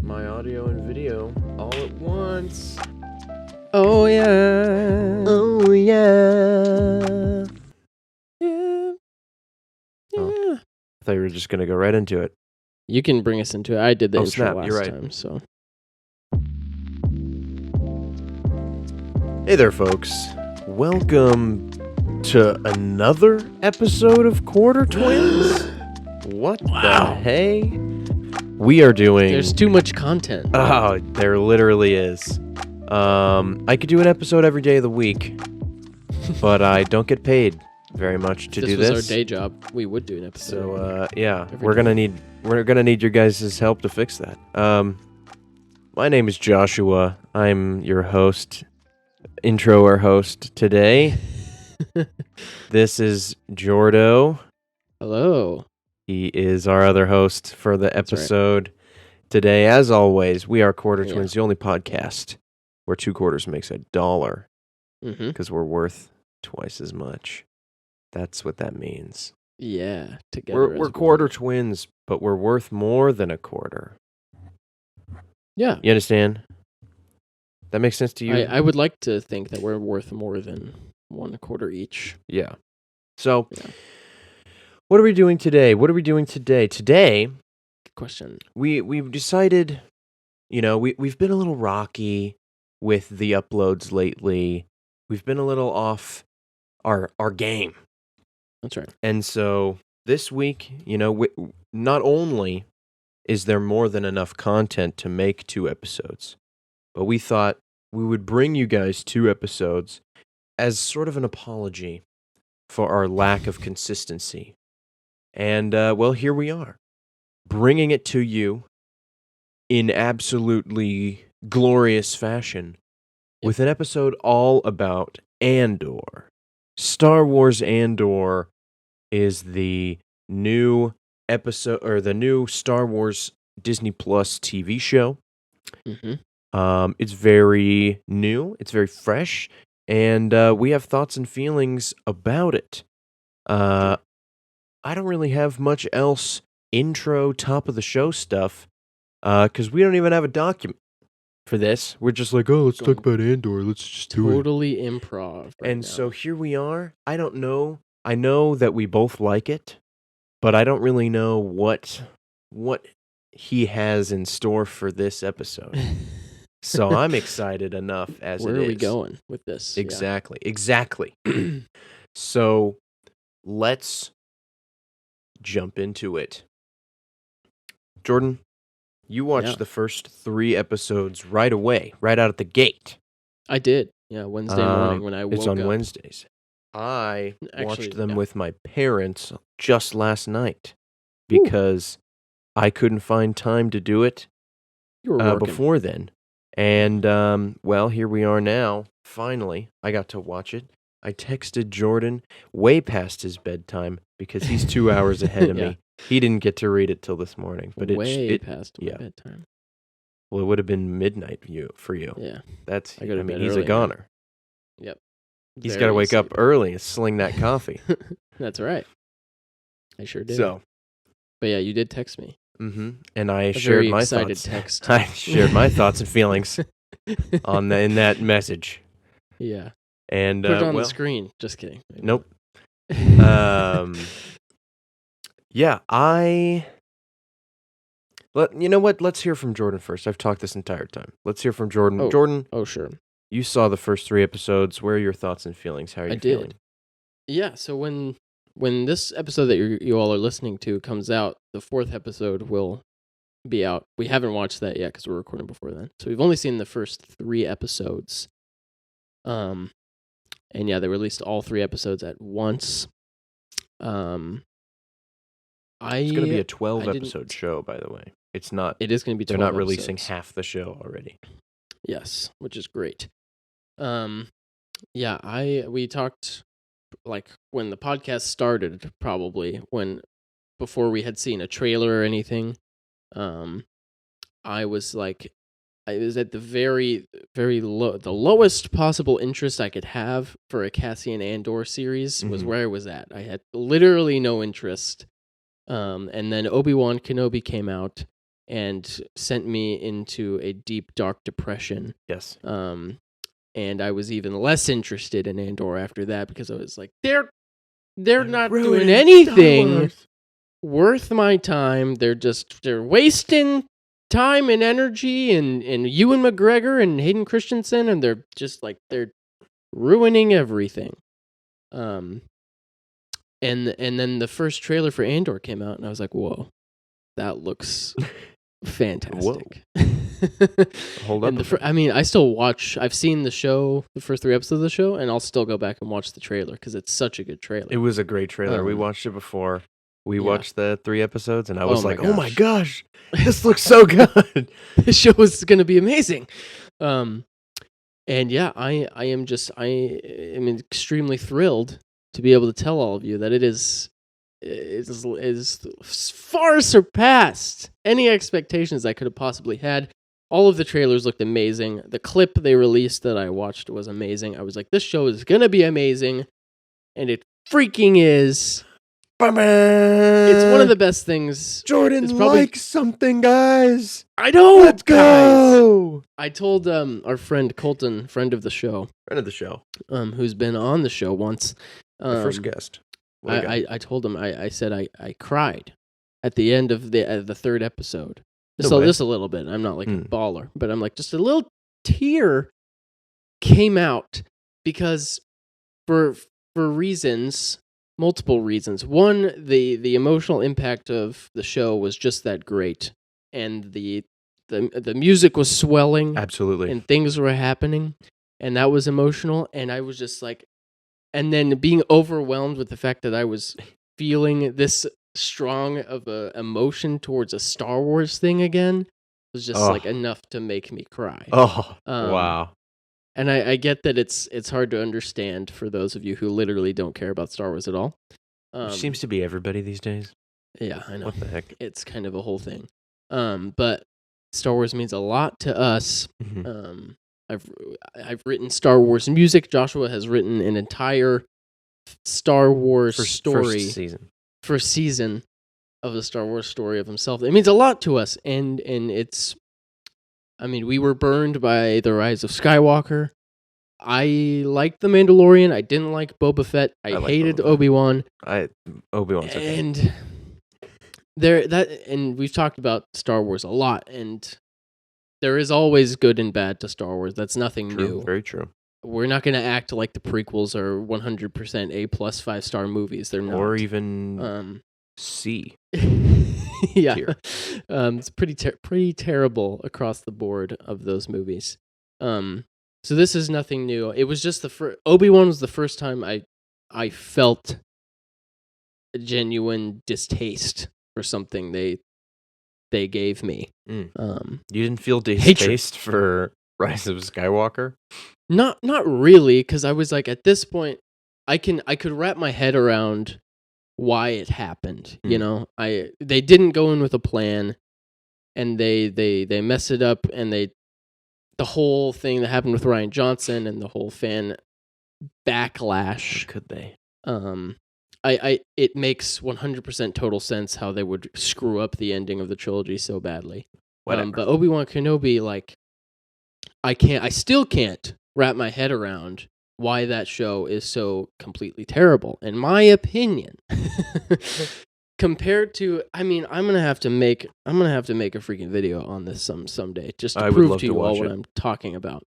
my audio and video all at once. Oh yeah. Oh yeah. Yeah. Oh. I thought you were just gonna go right into it. You can bring us into it. I did the intro snap, last you're right. time, so. Hey there, folks. Welcome to another episode of Quarter Twins. What the hey? We are doing... There's too much content. Oh, there literally is. I could do an episode every day of the week, but I don't get paid very much to do this. If this was our day job, we would do an episode. So, yeah, we're gonna need your guys' help to fix that. My name is Joshua. I'm your host, introer host today. This is Jordo. Hello. He is our other host for the episode today. As always, we are Quarter Twins, the only podcast where 2 quarters makes $1 because we're worth twice as much. That's what that means. Yeah, together. We're Quarter Twins, but we're worth more than a quarter. Yeah. You understand? That makes sense to you? I would like to think that we're worth more than 1/4 each. Yeah. So, what are we doing today? Today, good question. We've decided, we've been a little rocky with the uploads lately. We've been a little off our game. That's right. And so this week, not only is there more than enough content to make 2 episodes, but we thought we would bring you guys 2 episodes as sort of an apology for our lack of consistency. And, here we are, bringing it to you in absolutely glorious fashion with an episode all about Andor. Star Wars Andor is the new episode, or the new Star Wars Disney Plus TV show. It's very new, it's very fresh, and we have thoughts and feelings about it. I don't really have much else intro, top of the show stuff, because we don't even have a document for this. We're just like, let's talk about Andor. Let's just do it. Totally improv. And so here we are. I don't know. I know that we both like it, but I don't really know what he has in store for this episode. So I'm excited enough as it is. Where are we going with this? Exactly. So let's jump into it. Jordan, you watched the first 3 episodes right away, right out of the gate. I did. Yeah, Wednesday morning when I woke up. It's on Wednesdays. I watched them with my parents just last night because I couldn't find time to do it before then. And, here we are now. Finally, I got to watch it. I texted Jordan way past his bedtime because he's 2 hours ahead of me. He didn't get to read it till this morning. But way past my bedtime. Well, it would have been midnight for you. Yeah. He's a goner. Yep. He's got to wake up early and sling that coffee. That's right. I sure did. So. But yeah, you did text me. And I shared my thoughts. Text. I shared my thoughts and feelings in that message. Yeah. And put it on the screen. Just kidding. Nope. You know what? Let's hear from Jordan first. I've talked this entire time. Let's hear from Jordan. Jordan. Oh, sure. You saw the first 3 episodes. Where are your thoughts and feelings? How are you feeling? I did. Yeah. So when this episode that you all are listening to comes out, the 4th episode will be out. We haven't watched that yet because we're recording before then. So we've only seen the first 3 episodes. And yeah, they released all 3 episodes at once. It's going to be a 12-episode show, by the way. It's not. It is going to be 12 They're not episodes. releasing half the show already. Yes, which is great. We talked like when the podcast started, probably before we had seen a trailer or anything. I was at the very, very low, the lowest possible interest I could have for a Cassian Andor series was where I was at. I had literally no interest. And then Obi-Wan Kenobi came out, and sent me into a deep, dark depression. Yes. And I was even less interested in Andor after that because I was like, they're not doing ruining anything Star Wars. worth my time. They're wasting time and energy and Ewan McGregor and Hayden Christensen, and they're ruining everything. And then the first trailer for Andor came out, and I was like, whoa, that looks fantastic. Hold up. I've seen the show, the first 3 episodes of the show, and I'll still go back and watch the trailer because it's such a good trailer. It was a great trailer. We watched it before. We Yeah. watched the 3 episodes, and I was Oh my oh my gosh, this looks so good. The show is going to be amazing. And yeah, I am extremely thrilled to be able to tell all of you that it is far surpassed any expectations I could have possibly had. All of the trailers looked amazing. The clip they released that I watched was amazing. I was like, this show is going to be amazing, and it freaking is. It's one of the best things. Jordan likes something, guys. I know. Let's go. I told our friend Colton, friend of the show, who's been on the show once. The first guest. I told him. I said I cried at the end of the 3rd episode. No way. Just a little bit. I'm not like a baller, but I'm like just a little tear came out because for reasons. Multiple reasons. One, the emotional impact of the show was just that great, and the music was swelling. Absolutely. And things were happening, and that was emotional. And I was just like, and then being overwhelmed with the fact that I was feeling this strong of a emotion towards a Star Wars thing again was just like enough to make me cry. Wow. And I get that it's hard to understand for those of you who literally don't care about Star Wars at all. Seems to be everybody these days. Yeah, I know. What the heck? It's kind of a whole thing. But Star Wars means a lot to us. Mm-hmm. I've written Star Wars music. Joshua has written an entire Star Wars story. First season of the Star Wars story of himself. It means a lot to us, and it's. I mean, we were burned by The Rise of Skywalker. I liked The Mandalorian. I didn't like Boba Fett. I hated Obi-Wan. Obi-Wan's okay. And and we've talked about Star Wars a lot, and there is always good and bad to Star Wars. That's nothing new. Very true. We're not going to act like the prequels are 100% A+ 5-star movies. They're not. Or even C. Yeah, it's pretty terrible across the board of those movies. So this is nothing new. It was just Obi-Wan was the first time I felt a genuine distaste for something they gave me. You didn't feel distaste for Rise of Skywalker? Not really, because I was like, at this point, I could wrap my head around why it happened. You know, they didn't go in with a plan, and they mess it up, and the whole thing that happened with Rian Johnson and the whole fan backlash. How could they? It makes 100% total sense how they would screw up the ending of the trilogy so badly. But Obi-Wan Kenobi, like, I still can't wrap my head around why that show is so completely terrible, in my opinion. Compared to, I mean, I'm gonna have to make a freaking video on this someday, just to prove to you all what I'm talking about.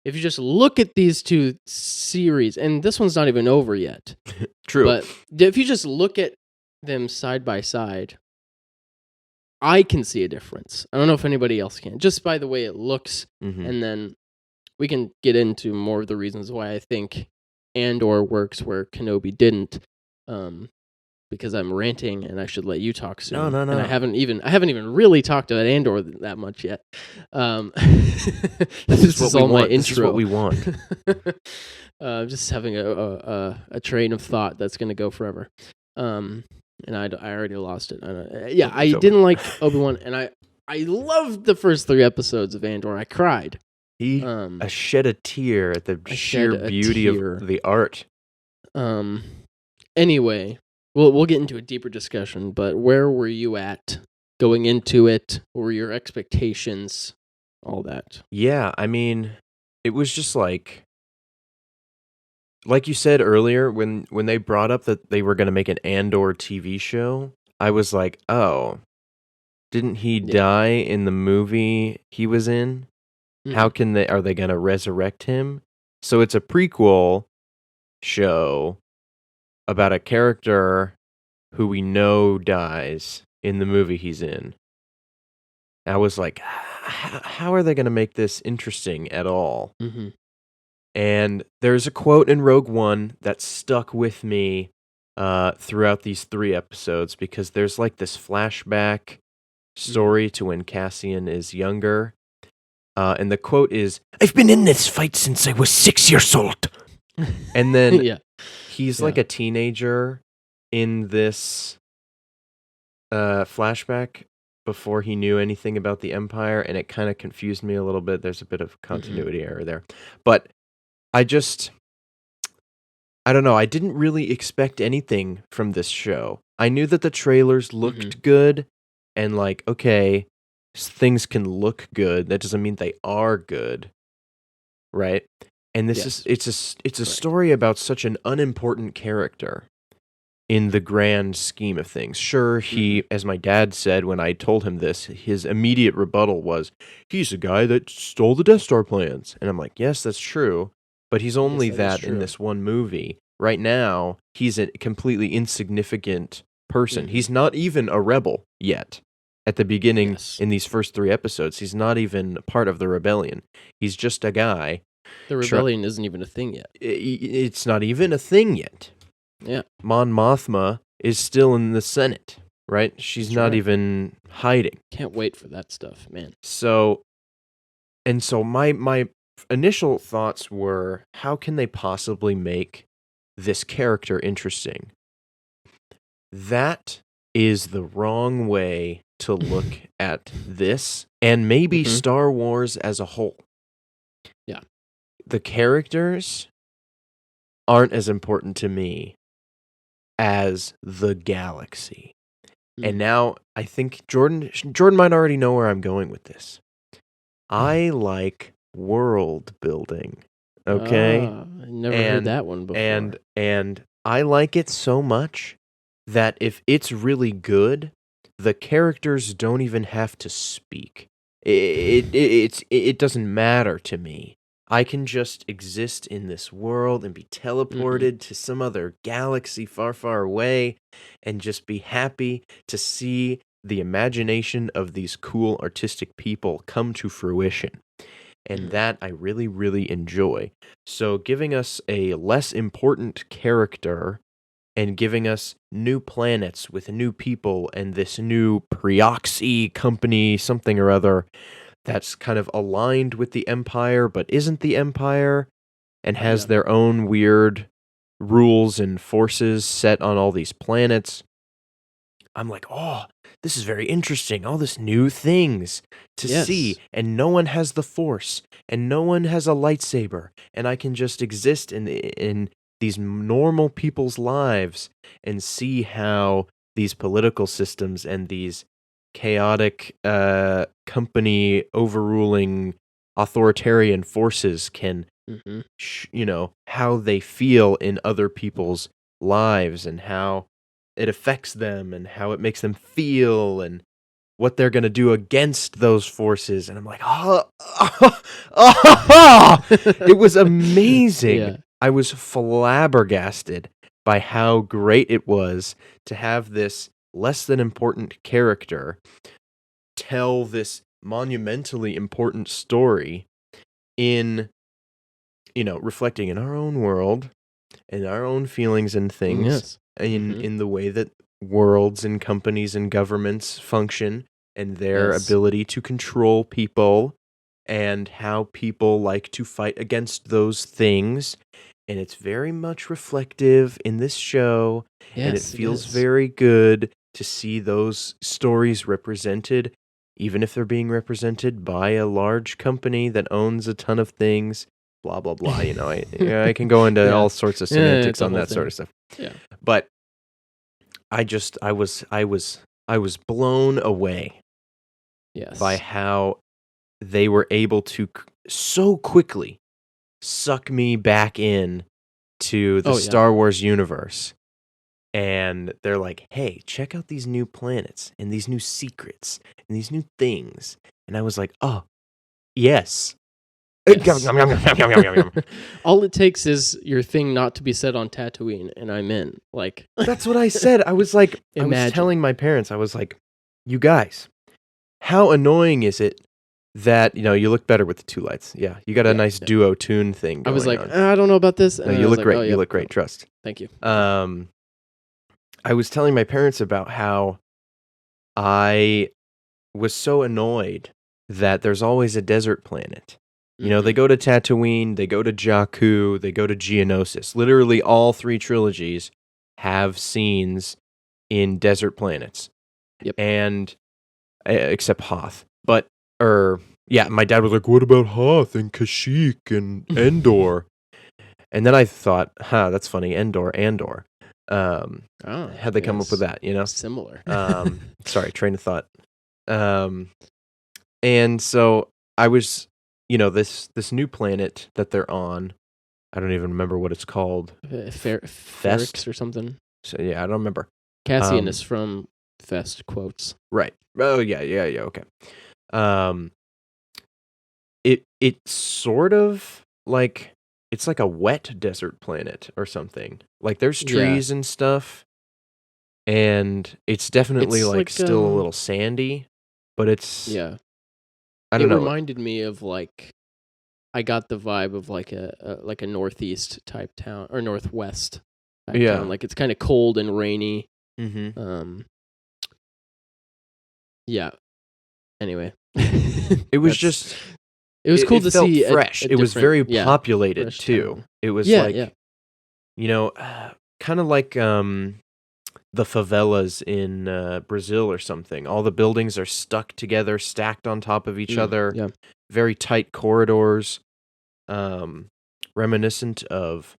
If you just look at these two series, and this one's not even over yet. True. But if you just look at them side by side, I can see a difference. I don't know if anybody else can, just by the way it looks. Mm-hmm. And then we can get into more of the reasons why I think Andor works where Kenobi didn't. Because I'm ranting and I should let you talk soon. No. And I haven't even really talked about Andor that much yet. This is all my intro. This is what we want. Just having a train of thought that's going to go forever. And I already lost it. I didn't like Obi-Wan, and I loved the first 3 episodes of Andor. I cried. I shed a tear at the sheer beauty of the art. Anyway, we'll get into a deeper discussion, but where were you at going into it? What were your expectations? All that. Yeah, I mean, it was just like you said earlier, when they brought up that they were going to make an Andor TV show, I was like, oh, didn't he Yeah. die in the movie he was in? How can are they going to resurrect him? So it's a prequel show about a character who we know dies in the movie he's in. I was like, how are they going to make this interesting at all? Mm-hmm. And there's a quote in Rogue One that stuck with me throughout these 3 episodes, because there's like this flashback story to when Cassian is younger. And the quote is, "I've been in this fight since I was 6 years old." And then Yeah. he's like a teenager in this flashback before he knew anything about the Empire, and it kind of confused me a little bit. There's a bit of continuity error there. But I don't know. I didn't really expect anything from this show. I knew that the trailers looked good, and like, okay, things can look good. That doesn't mean they are good, right? And this it's a story about such an unimportant character in the grand scheme of things. Sure, he, as my dad said when I told him this, his immediate rebuttal was, he's a guy that stole the Death Star plans. And I'm like, yes, that's true, but he's only that in this one movie. Right now, he's a completely insignificant person. He's not even a rebel yet. At the beginning, in these first 3 episodes, he's not even part of the rebellion. He's just a guy. The rebellion isn't even a thing yet. It's not even a thing yet. Yeah. Mon Mothma is still in the Senate, right? She's not even hiding. Can't wait for that stuff, man. So my initial thoughts were, how can they possibly make this character interesting? That is the wrong way to look at this, and maybe Star Wars as a whole. Yeah. The characters aren't as important to me as the galaxy. And now I think Jordan might already know where I'm going with this. I like world building. Okay? I never heard that one before. And I like it so much that if it's really good, the characters don't even have to speak. It doesn't matter to me. I can just exist in this world and be teleported to some other galaxy far, far away, and just be happy to see the imagination of these cool artistic people come to fruition. And that I really, really enjoy. So giving us a less important character and giving us new planets with new people and this new Preoxy company, something or other, that's kind of aligned with the Empire, but isn't the Empire, and has their own weird rules and forces set on all these planets. I'm like, oh, this is very interesting. All this new things to see, and no one has the Force, and no one has a lightsaber, and I can just exist in these normal people's lives and see how these political systems and these chaotic company overruling authoritarian forces can how they feel in other people's lives, and how it affects them, and how it makes them feel, and what they're going to do against those forces. And I'm like, it was amazing. Yeah. I was flabbergasted by how great it was to have this less than important character tell this monumentally important story in, reflecting in our own world and our own feelings and things in the way that worlds and companies and governments function, and their ability to control people, and how people like to fight against those things. And it's very much reflective in this show, and it feels very good to see those stories represented, even if they're being represented by a large company that owns a ton of things, blah, blah, blah. I can go into all sorts of semantics on that sort of stuff. Yeah. But I was I was blown away Yes. by how they were able to so quickly suck me back in to the Star Wars universe. And they're like, hey, check out these new planets and these new secrets and these new things. And I was like, oh, yes. Yes. All it takes is your thing not to be said on Tatooine, and I'm in. Like, that's what I said. I was like, I was telling my parents, I was like, you guys, how annoying is it that, you look better with the two lights? Yeah, you got a nice duo tune thing going on. I was like, I don't know about this. No, you look great. You look great. Trust. Thank you. I was telling my parents about how I was so annoyed that there's always a desert planet. They go to Tatooine, they go to Jakku, they go to Geonosis. Literally all 3 trilogies have scenes in desert planets. Yep. And except Hoth. My dad was like, what about Hoth and Kashyyyk and Endor? And then I thought, that's funny, Andor. How'd they come up with that, Similar. Sorry, train of thought. And so I was, this new planet that they're on, I don't even remember what it's called. Ferrix or something. So yeah, I don't remember. Cassian is from Fest quotes. Right. Oh yeah, okay. It's sort of like, it's like a wet desert planet or something. Like there's trees and stuff, and it's definitely like still a little sandy, but it's I don't know. It reminded me of like, I got the vibe of like a northeast type town or northwest type town. Like it's kind of cold and rainy. Mm-hmm. Yeah. Anyway, it was just. It was cool to see. Fresh. It was very populated too. Town. It was kind of like the favelas in Brazil or something. All the buildings are stuck together, stacked on top of each other. Yeah. Very tight corridors, reminiscent of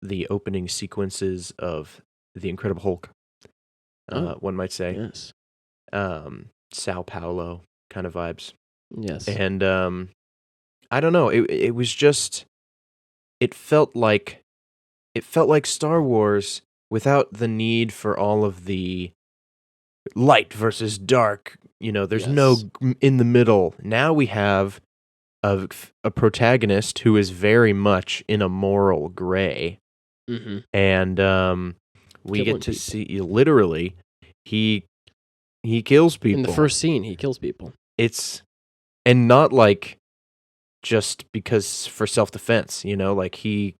the opening sequences of The Incredible Hulk. One might say. Yes. Sao Paulo kind of vibes. Yes. And I don't know. It was just. It felt like Star Wars without the need for all of the light versus dark. There's no in the middle. Now we have a protagonist who is very much in a moral gray, and we get to see literally he kills people in the first scene. He kills people. And not like. Just because for self-defense, like he's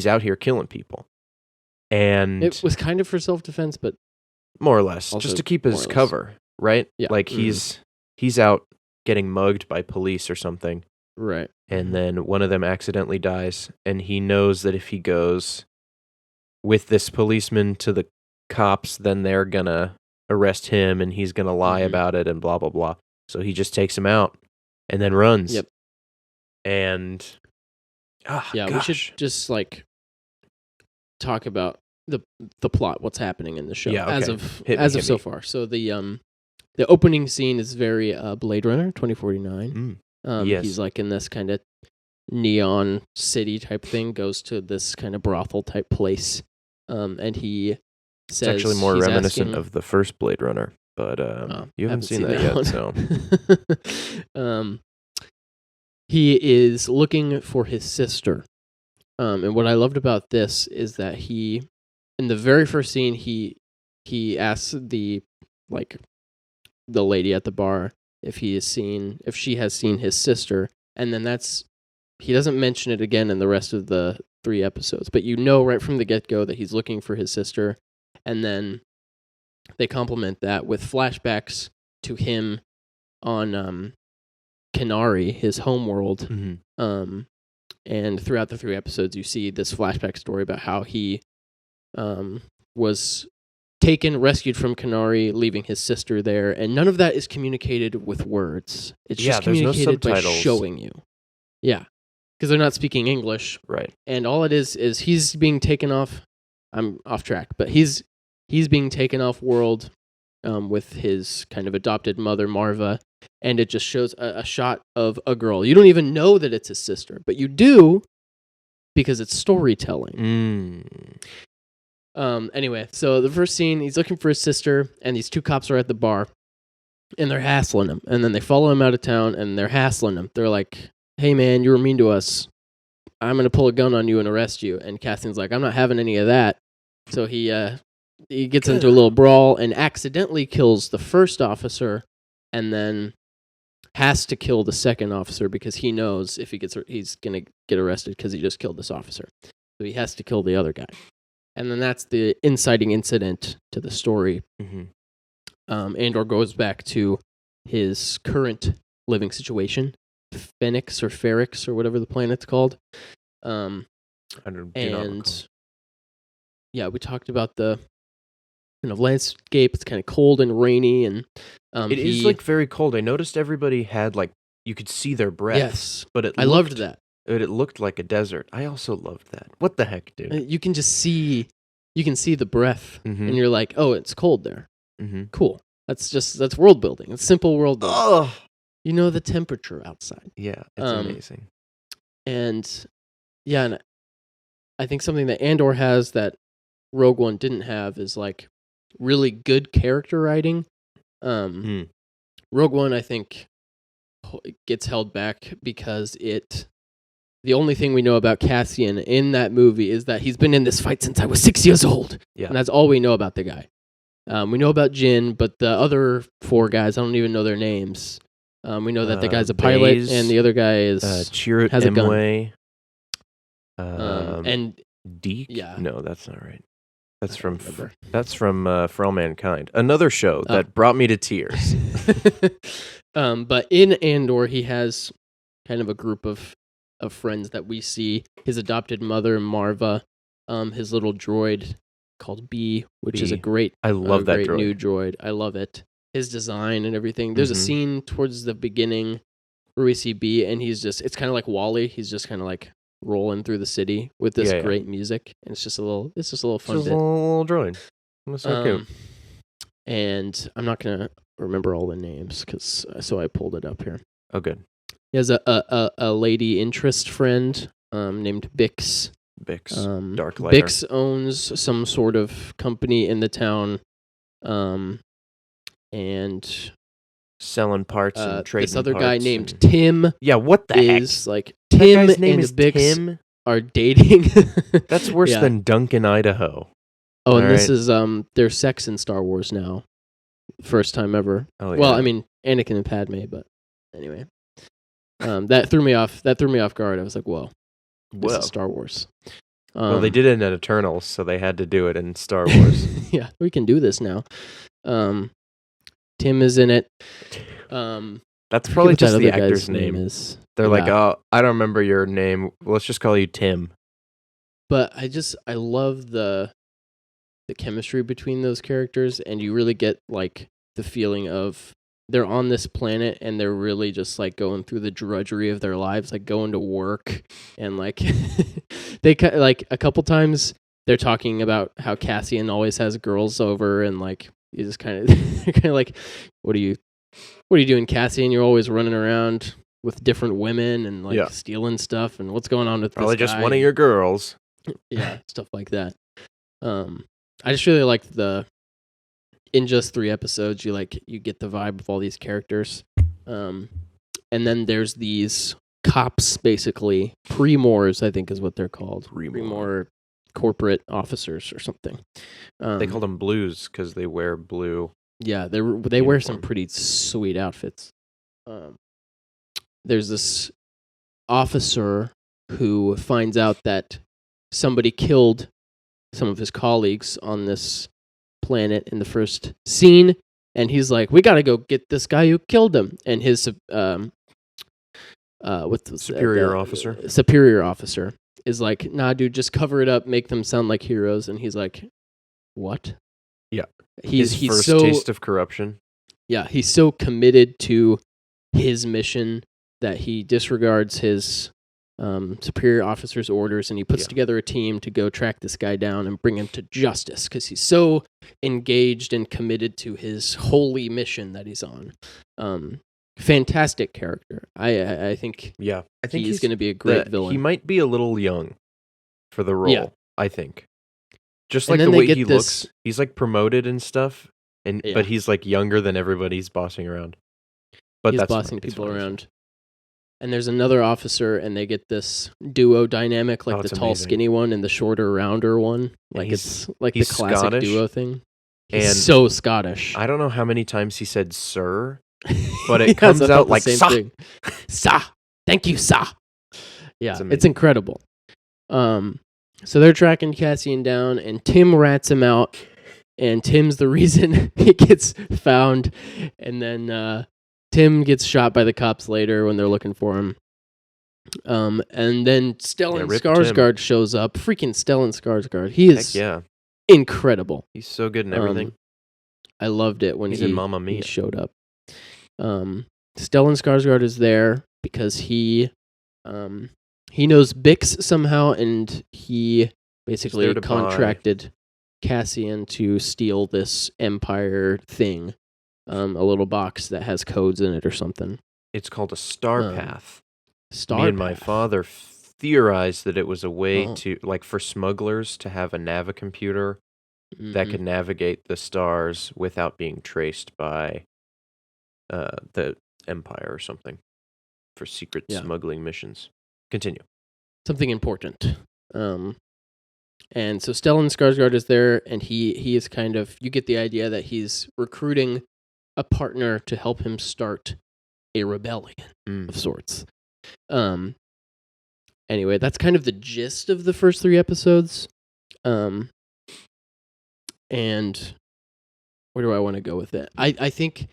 out here killing people. And it was kind of for self-defense, but more or less, just to keep his cover, right? Yeah. Like he's out getting mugged by police or something. Right. And then one of them accidentally dies, and he knows that if he goes with this policeman to the cops, then they're gonna arrest him and he's gonna lie about it and blah blah blah. So he just takes him out and then runs. Yep. And we should just like talk about the plot, what's happening in the show as of so far. So the opening scene is very Blade Runner 2049. Yes. He's like in this kind of neon city type thing, goes to this kind of brothel type place, and he says it's actually more reminiscent of the first Blade Runner, but you haven't seen that yet. So he is looking for his sister. And what I loved about this is that he, in the very first scene, he asks the lady at the bar if she has seen his sister, and then he doesn't mention it again in the rest of the 3 episodes, but right from the get-go that he's looking for his sister, and then they complement that with flashbacks to him on Kenari, his homeworld. And throughout the 3 episodes, you see this flashback story about how he was rescued from Kenari, leaving his sister there, and none of that is communicated with words. It's just communicated by showing you. Yeah, because they're not speaking English, right? And all it is he's being taken off. I'm off track, but he's being taken off world with his kind of adopted mother, Marva, and it just shows a shot of a girl. You don't even know that it's his sister, but you do because it's storytelling. Anyway, so the first scene, he's looking for his sister, and these two cops are at the bar, and they're hassling him. And then they follow him out of town, and they're hassling him. They're like, hey, man, you were mean to us. I'm going to pull a gun on you and arrest you. And Cassian's like, I'm not having any of that. So he gets into a little brawl and accidentally kills the first officer, and then has to kill the second officer because he knows if he's going to get arrested because he just killed this officer. So he has to kill the other guy. And then that's the inciting incident to the story. Andor goes back to his current living situation, Phoenix or Ferrix or whatever the planet's called. Yeah, we talked about the kind of landscape. It's kind of cold and rainy, and it is like very cold. I noticed everybody had like you could see their breath. Yes, but I loved that. It looked like a desert. I also loved that. What the heck, dude? You can just see, the breath, and you're like, oh, it's cold there. Cool. That's world building. It's simple world building. Oh, you know the temperature outside. Yeah, it's amazing. And yeah, and I think something that Andor has that Rogue One didn't have is like really good character writing. Rogue One, I think, gets held back because the only thing we know about Cassian in that movie is that he's been in this fight since I was 6 years old. Yeah. And that's all we know about the guy. We know about Jin, but the other four guys, I don't even know their names. We know that the guy's a pilot, Baze, and the other guy is Chirrut has a gun. Imwe, And Deke? yeah. No, that's not right. That's I don't from remember. For All Mankind. Another show that brought me to tears. But in Andor, he has kind of a group of friends that we see. His adopted mother, Marva, his little droid called B, which is a great, I love that great droid. new droid. I love it. His design and everything. There's a scene towards the beginning where we see B, and it's kind of like WALL-E. He's just kind of like rolling through the city with this great music, and it's just a little fun Just bit. a little droid. That's so cute. And I'm not gonna remember all the names so I pulled it up here. Oh, good. He has a lady interest friend named Bix. Dark Lighter. Bix owns some sort of company in the town, and selling parts and trading this other parts guy named Tim. Yeah, what the heck? Is like Tim guy's name and is Bix Tim? are dating. That's worse than Duncan, Idaho. Oh, and All this right. is there's sex in Star Wars now. First time ever. Oh, yeah. Well, I mean, Anakin and Padme, but anyway. That threw me off guard. I was like, whoa. This is Star Wars. Well, they did it in Eternals, so they had to do it in Star Wars. Yeah, we can do this now. Tim is in it. That's probably just the other guy's actor's name. Is. They're like, oh, I don't remember your name. Let's just call you Tim. But I love the chemistry between those characters, and you really get like the feeling of they're on this planet and they're really just like going through the drudgery of their lives, like going to work, and like they like a couple times they're talking about how Cassian always has girls over, and like you just kind of like, what are you doing, Cassian? You're always running around with different women and like stealing stuff, and what's going on with probably this just guy? one of your girls. Yeah, stuff like that. I just really liked in just 3 episodes, you get the vibe of all these characters. And then there's these cops, basically, Premors, I think is what they're called. Premor corporate officers or something. They called them blues because they wear blue. Yeah, they wear some pretty sweet outfits. There's this officer who finds out that somebody killed some of his colleagues on this planet in the first scene, and he's like, we gotta go get this guy who killed him. And his superior officer is like, nah, dude, just cover it up, make them sound like heroes. And he's like, what? Yeah, he's first so taste of corruption. Yeah, he's so committed to his mission that he disregards his superior officer's orders, and he puts together a team to go track this guy down and bring him to justice because he's so engaged and committed to his holy mission that he's on. Fantastic character. I think he's going to be a great villain. He might be a little young for the role, I think. Just And like then the they way get he this- looks, he's like promoted and stuff, but he's like younger than everybody's bossing around. But he's that's bossing fine. It's people fine. around. And there's another officer, and they get this duo dynamic, like the it's tall, amazing. skinny one and the shorter, rounder one. Like it's like the he's classic Scottish, duo thing. He's and so Scottish. I don't know how many times he said "sir," but Yes, it comes I thought out the like same "sa." thing. Sa. Thank you, Sa. Yeah, It's it's amazing. incredible. So they're tracking Cassian down, and Tim rats him out, and Tim's the reason he gets found, and then Tim gets shot by the cops later when they're looking for him. And then Stellan rip Skarsgård shows up. Freaking Stellan Skarsgård. He is Heck yeah, incredible. he's so good in everything. I loved it when He's in Mamma Mia. he showed up. Stellan Skarsgård is there because he knows Bix somehow, and he basically there to contracted Cassian to steal this Empire thing, a little box that has codes in it or something. It's called a star path. Star Me and my path. father theorized that it was a way Oh. to, like, for smugglers to have a navicomputer that Mhm. could navigate the stars without being traced by the Empire or something for secret smuggling missions. Continue. Something important. And so Stellan Skarsgård is there, and he is kind of, you get the idea that he's recruiting a partner to help him start a rebellion of sorts. Anyway, that's kind of the gist of the first 3 episodes. And where do I want to go with it? I think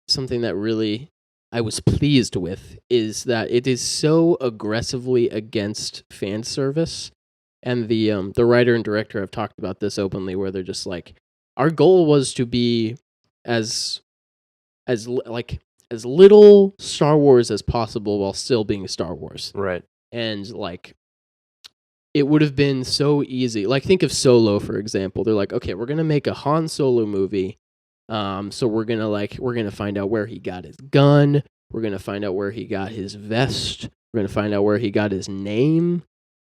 something that really I was pleased with is that it is so aggressively against fan service, and the writer and director have talked about this openly, where they're just like, our goal was to be as little Star Wars as possible while still being Star Wars. Right. And like, it would have been so easy. Like, think of Solo, for example. They're like, okay, we're gonna make a Han Solo movie. So we're gonna find out where he got his gun. We're gonna find out where he got his vest. We're gonna find out where he got his name.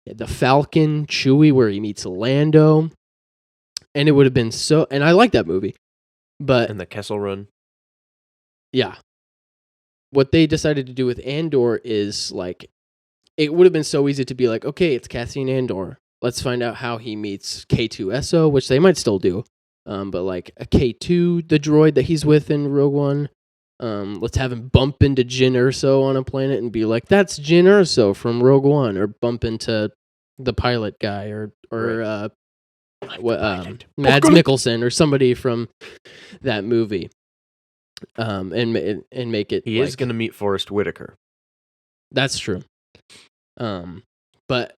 The Falcon, Chewie, where he meets Lando. And it would have been so. And I like that movie, but And the Kessel Run. yeah, what they decided to do with Andor is like, it would have been so easy to be like, okay, it's Cassian Andor. Let's find out how he meets K2SO, which they might still do. But like a K2, the droid that he's with in Rogue One, let's have him bump into Jyn Erso on a planet and be like, that's Jyn Erso from Rogue One, or bump into the pilot guy, or Mads Mikkelsen or somebody from that movie. And make it. He is going to meet Forrest Whitaker. That's true. But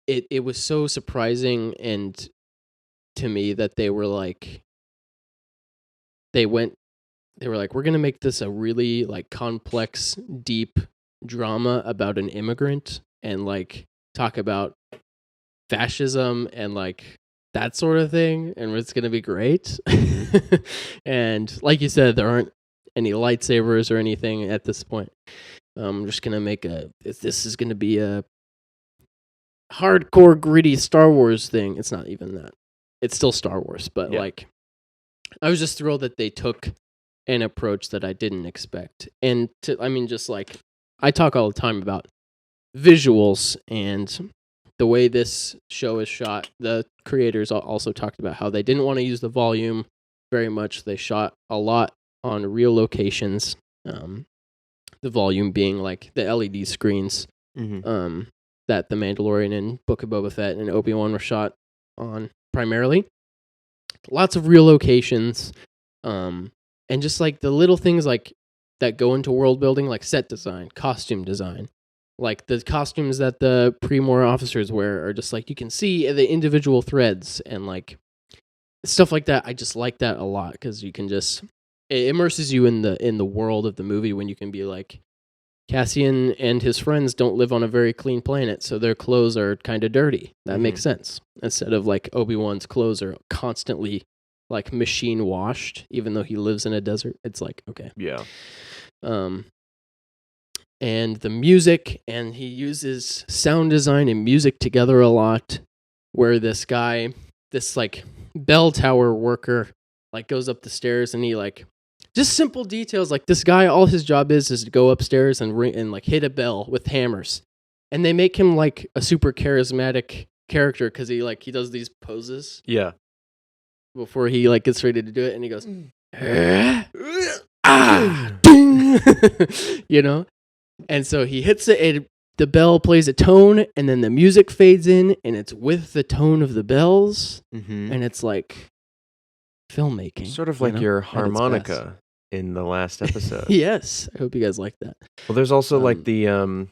it was so surprising and to me that they were like, we're gonna make this a really like complex, deep drama about an immigrant and like talk about fascism and like that sort of thing, and it's gonna be great. And like you said, there aren't any lightsabers or anything at this point. I'm just gonna make this is gonna be a hardcore, gritty Star Wars thing. It's not even that. It's still Star Wars, but like, I was just thrilled that they took an approach that I didn't expect. And just like, I talk all the time about visuals and the way this show is shot. The creators also talked about how they didn't want to use the volume very much. They shot a lot on real locations. The volume being like the LED screens that The Mandalorian and Book of Boba Fett and Obi-Wan were shot on primarily. Lots of real locations, and just like the little things like that go into world building, like set design, costume design. Like the costumes that the Pre-Mor officers wear are just like, you can see the individual threads and like stuff like that. I just like that a lot because you can just, it immerses you in the world of the movie when you can be like, Cassian and his friends don't live on a very clean planet, so their clothes are kind of dirty. That makes sense. Instead of like Obi-Wan's clothes are constantly like machine washed, even though he lives in a desert. It's like, okay. Yeah. And the music, and he uses sound design and music together a lot, where this guy, this like bell tower worker, like goes up the stairs and he like, just simple details, like this guy, all his job is to go upstairs and ring and like hit a bell with hammers. And they make him like a super charismatic character because he does these poses. Yeah. Before he like gets ready to do it, and he goes, ding, you know? And so he hits it, the bell plays a tone, and then the music fades in, and it's with the tone of the bells, and it's like filmmaking. Sort of like your harmonica in the last episode. Yes, I hope you guys like that. Well, there's also like the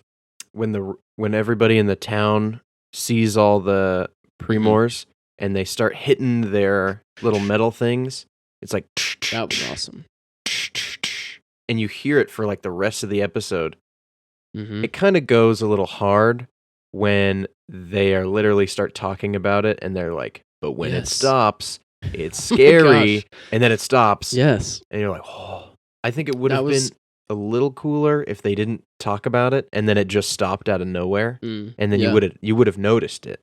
when everybody in the town sees all the Primors and they start hitting their little metal things. It's like that was awesome, and you hear it for like the rest of the episode. It kind of goes a little hard when they are literally start talking about it, and they're like, "But when it stops, it's scary," and then it stops. Yes, and you're like, "Oh." I think it would have been a little cooler if they didn't talk about it, and then it just stopped out of nowhere, and then you would have noticed it.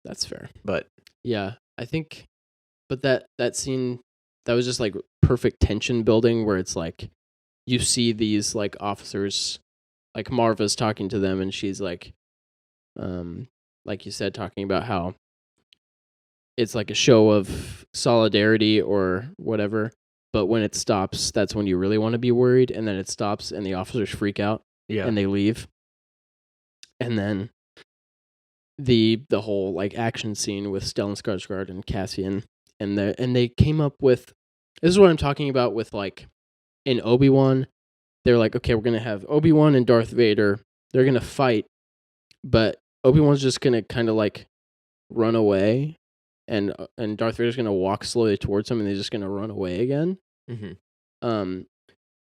That's fair. But yeah, I think, but that scene, that was just like perfect tension building, where it's like you see these like officers. Like Marva's talking to them, and she's like you said, talking about how it's like a show of solidarity or whatever. But when it stops, that's when you really want to be worried. And then it stops, and the officers freak out, and they leave. And then the whole like action scene with Stellan Skarsgård and Cassian, and they came up with, this is what I'm talking about with like in Obi-Wan. They're like, okay, we're going to have Obi-Wan and Darth Vader. They're going to fight, but Obi-Wan's just going to kind of like run away, and Darth Vader's going to walk slowly towards him, and they're just going to run away again.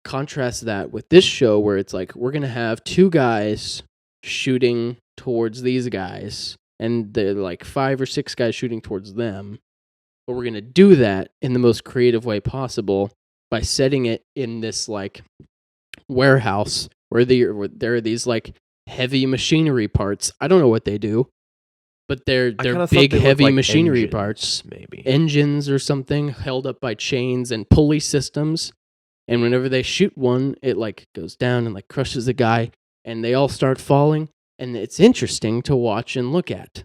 Contrast that with this show, where it's like, we're going to have two guys shooting towards these guys, and they're like 5 or 6 guys shooting towards them. But we're going to do that in the most creative way possible by setting it in this like warehouse where there are these like heavy machinery parts. I don't know what they do, but they're big heavy machinery engines, parts, maybe engines or something, held up by chains and pulley systems. And whenever they shoot one, it like goes down and like crushes a guy, and they all start falling. And it's interesting to watch and look at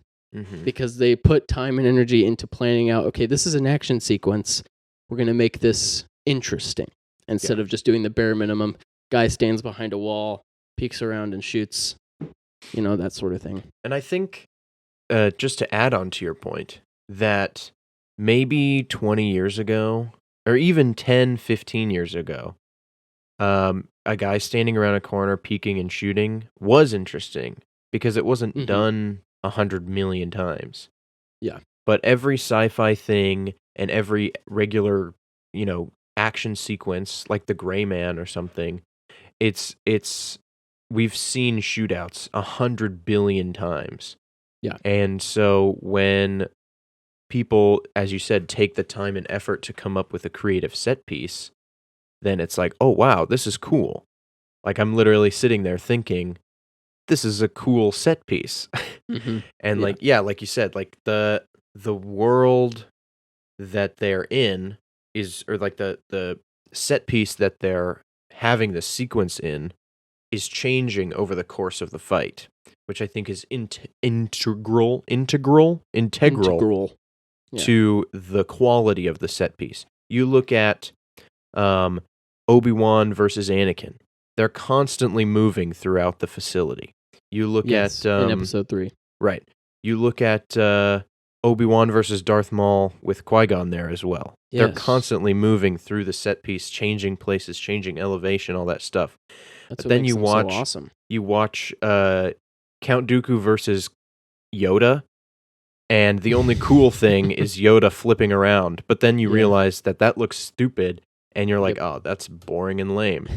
because they put time and energy into planning out, okay, this is an action sequence, we're going to make this interesting instead of just doing the bare minimum. Guy stands behind a wall, peeks around and shoots, that sort of thing. And I think, just to add on to your point, that maybe 20 years ago, or even 10, 15 years ago, a guy standing around a corner, peeking and shooting was interesting because it wasn't done 100 million times. Yeah. But every sci-fi thing and every regular, action sequence, like the Gray Man or something, we've seen shootouts 100 billion times. Yeah. And so when people, as you said, take the time and effort to come up with a creative set piece, then it's like, oh wow, this is cool. Like I'm literally sitting there thinking, this is a cool set piece. And like you said, like the world that they're in is, or like the set piece that they're having the sequence in is changing over the course of the fight, which I think is integral to the quality of the set piece. You look at Obi-Wan versus Anakin. They're constantly moving throughout the facility. You look at in episode 3. Right. You look at Obi-Wan versus Darth Maul with Qui-Gon there as well. Yes. They're constantly moving through the set piece, changing places, changing elevation, all that stuff. That's but then you watch Count Dooku versus Yoda, and the only cool thing is Yoda flipping around. But then you realize that looks stupid, and you're like, oh, that's boring and lame.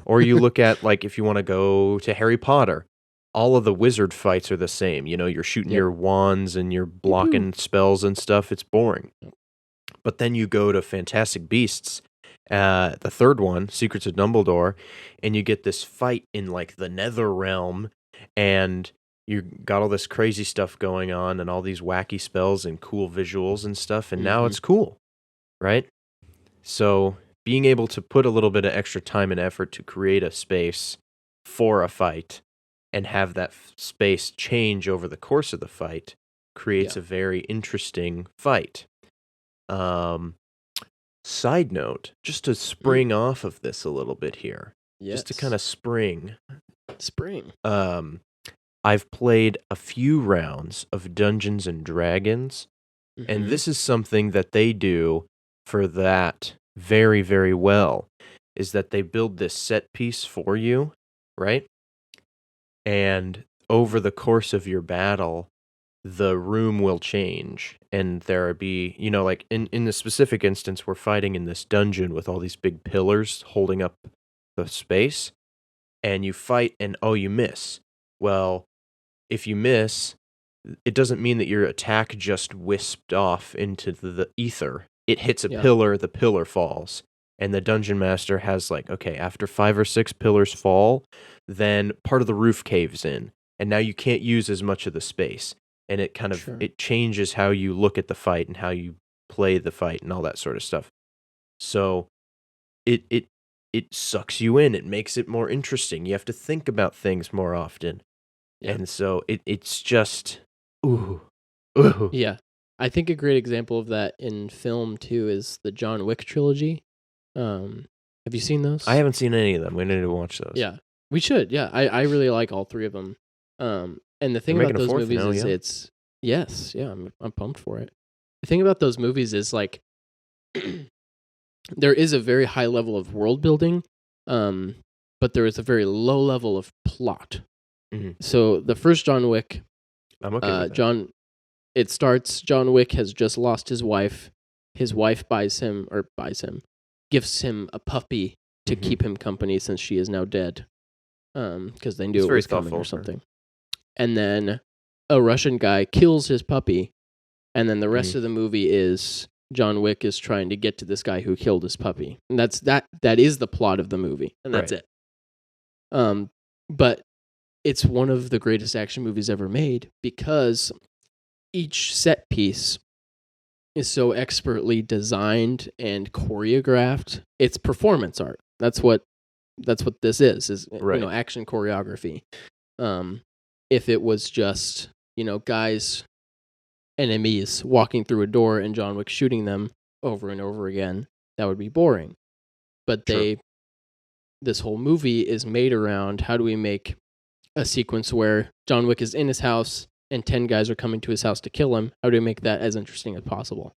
Or you look at, like, if you want to go to Harry Potter, all of the wizard fights are the same. You know, you're shooting Yep. your wands and you're Pew pew. blocking spells and stuff. It's boring. Yep. But then you go to Fantastic Beasts, the third one, Secrets of Dumbledore, and you get this fight in, like, the Nether Realm, and you got all this crazy stuff going on and all these wacky spells and cool visuals and stuff, and now Mhm. it's cool, right? So being able to put a little bit of extra time and effort to create a space for a fight and have that space change over the course of the fight creates Yeah. a very interesting fight. Side note, just to spring off of this a little bit here, just to Yes. kind of spring, spring. I've played a few rounds of Dungeons and Dragons, and Mhm. this is something that they do for that very, very well, is that they build this set piece for you, right? And over the course of your battle, the room will change, and there be, you know, like in the specific instance, we're fighting in this dungeon with all these big pillars holding up the space, and you fight and you miss. Well, if you miss, it doesn't mean that your attack just wisped off into the ether. It hits a Yeah. pillar, the pillar falls. And the dungeon master has, like, okay, after 5 or 6 pillars fall, then part of the roof caves in. And now you can't use as much of the space. And it kind of, Sure. it changes how you look at the fight and how you play the fight and all that sort of stuff. So it sucks you in. It makes it more interesting. You have to think about things more often. Yeah. And so it's just, ooh. Yeah. I think a great example of that in film too is the John Wick trilogy. Have you seen those? I haven't seen any of them. We need to watch those. Yeah, we should. Yeah, I really like all three of them. And the thing They're about making a those fourth movies now, is yeah. it's yes, yeah, I'm pumped for it. The thing about those movies is like there is a very high level of world building, but there is a very low level of plot. Mhm. So the first John Wick, I'm okay with that. It starts. John Wick has just lost his wife. His wife gives him a puppy to Mhm. keep him company since she is now dead. Because they knew It's it very was coming thoughtful or of her. something. And then a Russian guy kills his puppy, and then the rest of the movie is John Wick is trying to get to this guy who killed his puppy, and that is the plot of the movie, and that's Right. it. But it's one of the greatest action movies ever made because each set piece is so expertly designed and choreographed. It's performance art. That's what this is Right. action choreography. If it was just, enemies walking through a door and John Wick shooting them over and over again, that would be boring. But True. this whole movie is made around how do we make a sequence where John Wick is in his house and 10 guys are coming to his house to kill him. How do we make that as interesting as possible?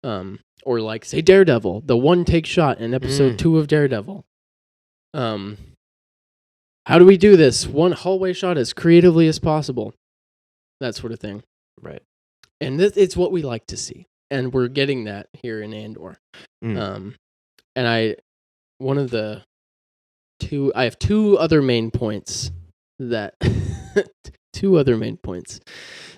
Or like, say, Daredevil, the one take shot in episode 2 of Daredevil. How do we do this? One hallway shot as creatively as possible. That sort of thing. Right. And it's what we like to see. And we're getting that here in Andor. And I have two other main points that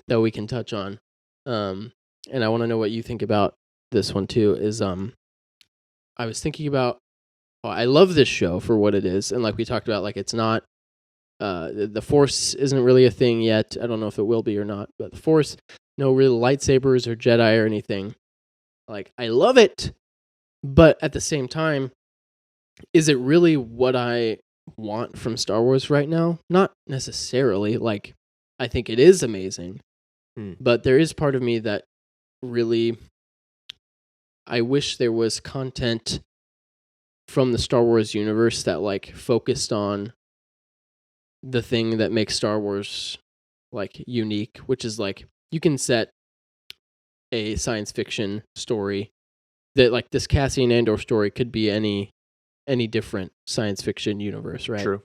we can touch on. And I want to know what you think about this one too, is I was thinking about I love this show for what it is, and like we talked about, like it's not the Force isn't really a thing yet. I don't know if it will be or not, but the Force, no real lightsabers or Jedi or anything. Like, I love it, but at the same time, is it really what I want from Star Wars right now? Not necessarily. Like, I think it is amazing, but there is part of me that really, I wish there was content from the Star Wars universe that like focused on the thing that makes Star Wars like unique, which is like you can set a science fiction story that like this Cassian Andor story could be any different science fiction universe, right? True.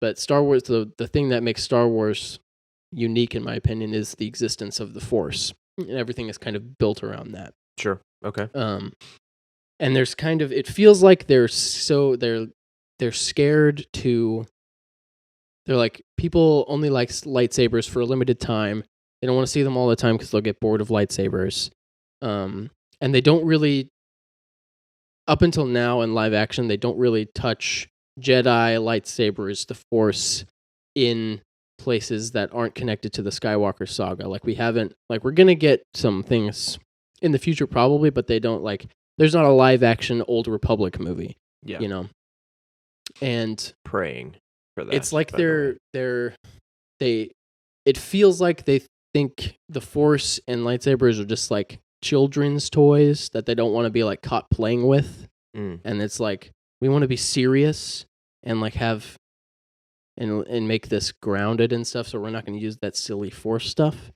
But Star Wars, the thing that makes Star Wars unique, in my opinion, is the existence of the Force, and everything is kind of built around that. Sure. Okay. And there's kind of, it feels like they're they're scared to. They're like, people only like lightsabers for a limited time. They don't want to see them all the time because they'll get bored of lightsabers. And they don't really, up until now in live action, they don't really touch Jedi, lightsabers, the Force in places that aren't connected to the Skywalker saga. Like, we haven't, like, we're going to get some things in the future probably, but they don't, like, there's not a live action Old Republic movie, you know? And praying for that. it's like it feels like they think the Force and lightsabers are just like children's toys that they don't want to be like caught playing with. And it's like, we want to be serious and like have and make this grounded and stuff, so we're not going to use that silly Force stuff.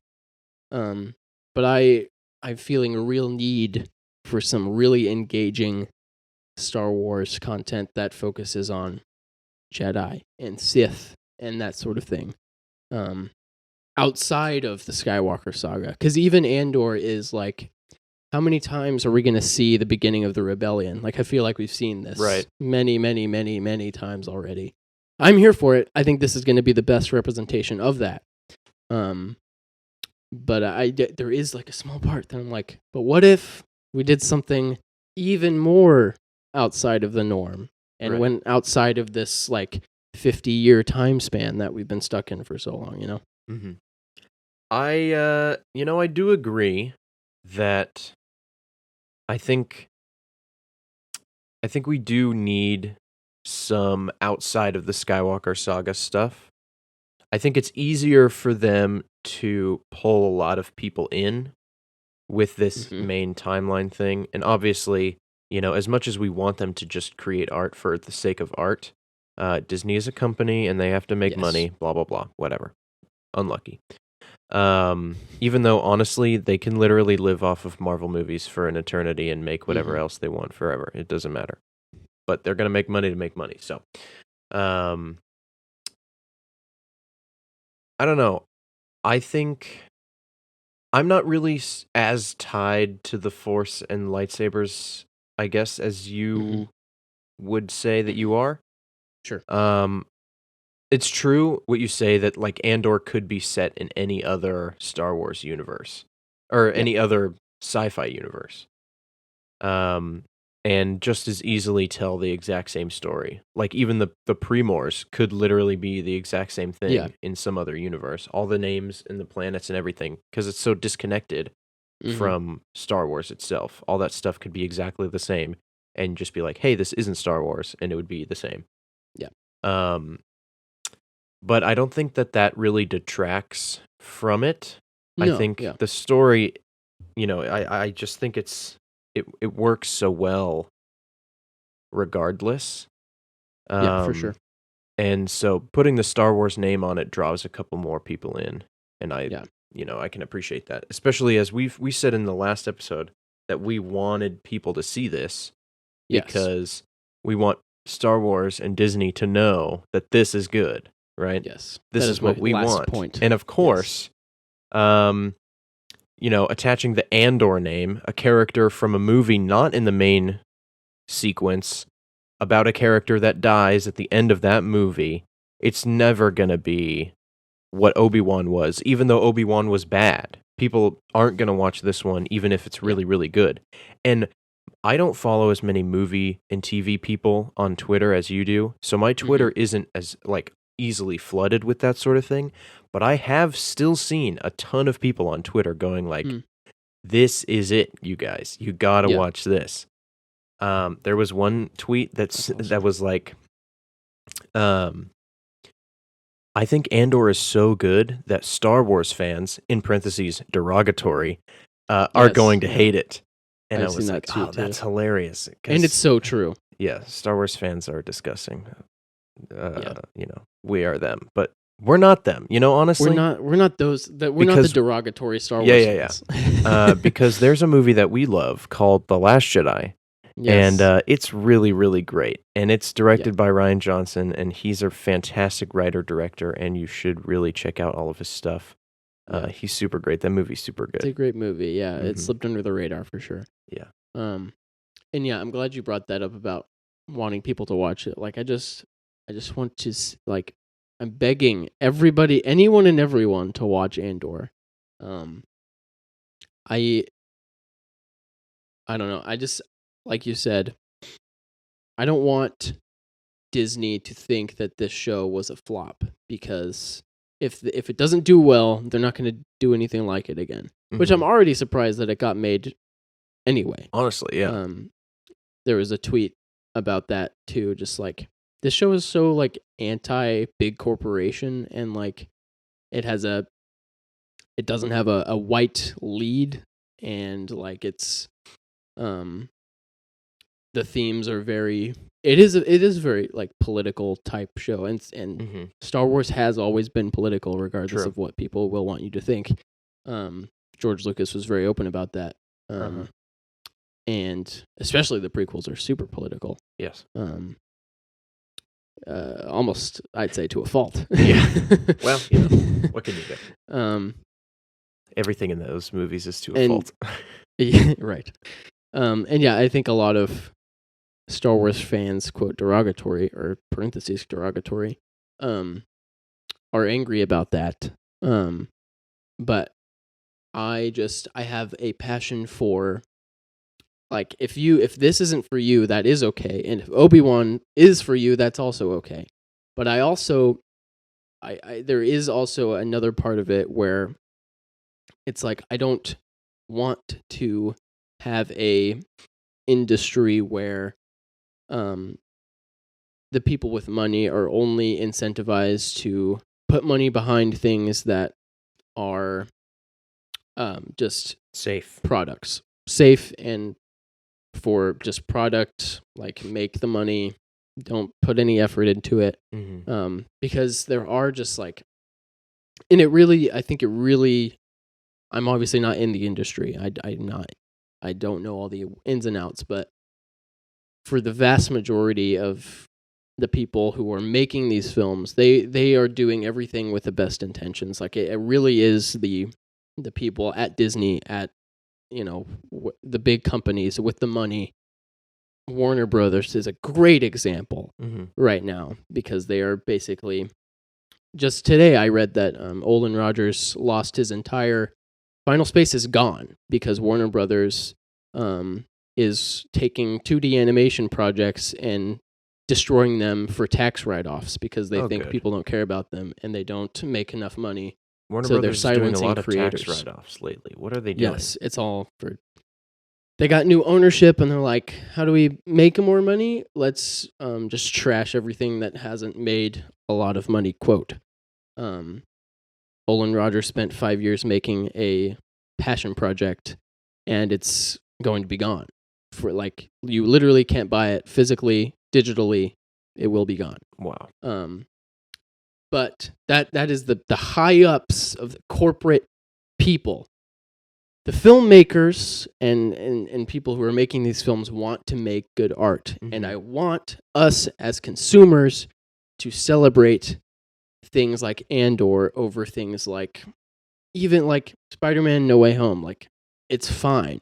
But I'm feeling a real need for some really engaging Star Wars content that focuses on Jedi and Sith and that sort of thing, outside of the Skywalker saga. Because even Andor is like, how many times are we going to see the beginning of the rebellion? Like, I feel like we've seen this many, many, many, many times already. I'm here for it. I think this is going to be the best representation of that. But there is like a small part that I'm like, but what if we did something even more outside of the norm and went outside of this like 50-year time span that we've been stuck in for so long, you know? Mm-hmm. I do agree that I think we do need some outside of the Skywalker saga stuff. I think it's easier for them to pull a lot of people in with this main timeline thing. And obviously, as much as we want them to just create art for the sake of art, Disney is a company and they have to make money, blah, blah, blah, whatever. Unlucky. Even though, honestly, they can literally live off of Marvel movies for an eternity and make whatever else they want forever. It doesn't matter. But they're going to make money to make money. So, I don't know. I think I'm not really as tied to the Force and lightsabers, I guess, as you would say that you are. Sure. It's true what you say that like Andor could be set in any other Star Wars universe or any other sci-fi universe. And just as easily tell the exact same story. Like even the Primors could literally be the exact same thing in some other universe. All the names and the planets and everything, because it's so disconnected from Star Wars itself. All that stuff could be exactly the same and just be like, hey, this isn't Star Wars, and it would be the same. Yeah. But I don't think that really detracts from it. No, I think the story, I just think it works so well regardless. For sure. And so putting the Star Wars name on it draws a couple more people in. And I can appreciate that. Especially as we said in the last episode that we wanted people to see this because we want Star Wars and Disney to know that this is good, right? Yes. This is what we want. Point. And of course, attaching the Andor name, a character from a movie not in the main sequence, about a character that dies at the end of that movie, it's never going to be what Obi-Wan was, even though Obi-Wan was bad. People aren't going to watch this one, even if it's really, really good. And I don't follow as many movie and TV people on Twitter as you do, so my Twitter isn't as, easily flooded with that sort of thing, but I have still seen a ton of people on Twitter going like, this is it, you guys. You gotta watch this. There was one tweet that was like, I think Andor is so good that Star Wars fans, in parentheses, derogatory, are going to hate it. And I was like, that's hilarious. And it's so true. Yeah, Star Wars fans are disgusting. We are them, but we're not them. Honestly, we're not those. We're not the derogatory Star Wars fans. Because there's a movie that we love called The Last Jedi, and it's really, really great, and it's directed by Rian Johnson, and he's a fantastic writer-director, and you should really check out all of his stuff. He's super great. That movie's super good. It's a great movie. Yeah, it slipped under the radar for sure. Yeah. And I'm glad you brought that up about wanting people to watch it. Like I just want to like I'm begging everybody, anyone and everyone, to watch Andor. I don't know. I just, like you said, I don't want Disney to think that this show was a flop, because if it doesn't do well, they're not going to do anything like it again. Which I'm already surprised that it got made anyway. Honestly, yeah. There was a tweet about that too, just like, this show is so like anti big corporation, and like it doesn't have a white lead, and like it's the themes are it is very like political type show, and Star Wars has always been political, regardless of what people will want you to think. George Lucas was very open about that. And especially the prequels are super political. Yes. Almost, I'd say, to a fault. Yeah. Well, what can you do? Everything in those movies is to a fault. Yeah, right. And yeah, I think a lot of Star Wars fans, quote, derogatory, or parentheses derogatory, are angry about that. But I have a passion for, like, if this isn't for you, that is okay. And if Obi-Wan is for you, that's also okay. But I also, there is also another part of it where it's like, I don't want to have a industry where the people with money are only incentivized to put money behind things that are just safe products. Safe and for just product, like, make the money, don't put any effort into it. Because there are just like, and I think it really, I'm obviously not in the industry. I don't know all the ins and outs, but for the vast majority of the people who are making these films, they are doing everything with the best intentions. Like, it really is the people at Disney, at the big companies with the money. Warner Brothers is a great example right now, because they are basically, just today I read that Olin Rogers lost his entire Final Space is gone because Warner Brothers is taking 2D animation projects and destroying them for tax write-offs, because they think people don't care about them and they don't make enough money. Warner so Brothers they're silencing is doing a lot creators. of tax write-offs lately. What are they doing? Yes, it's all for... They got new ownership, and they're like, how do we make more money? Let's just trash everything that hasn't made a lot of money, quote. Olin Rogers spent 5 years making a passion project, and it's going to be gone. For like, you literally can't buy it physically, digitally, it will be gone. Wow. But that is the high-ups of the corporate people. The filmmakers and people who are making these films want to make good art. And I want us as consumers to celebrate things like Andor over things like, even like Spider-Man No Way Home. Like, it's fine.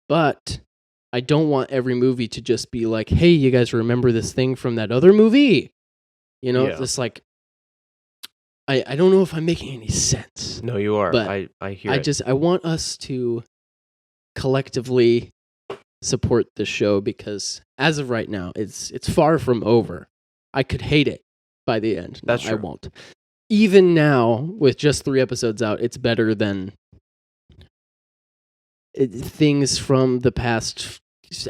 But I don't want every movie to just be like, hey, you guys remember this thing from that other movie? It's just like, I don't know if I'm making any sense. No, you are. But I hear it. I want us to collectively support the show, because as of right now, it's far from over. I could hate it by the end. No, That's true. I won't. Even now, with just 3 episodes out, it's better than things from the past,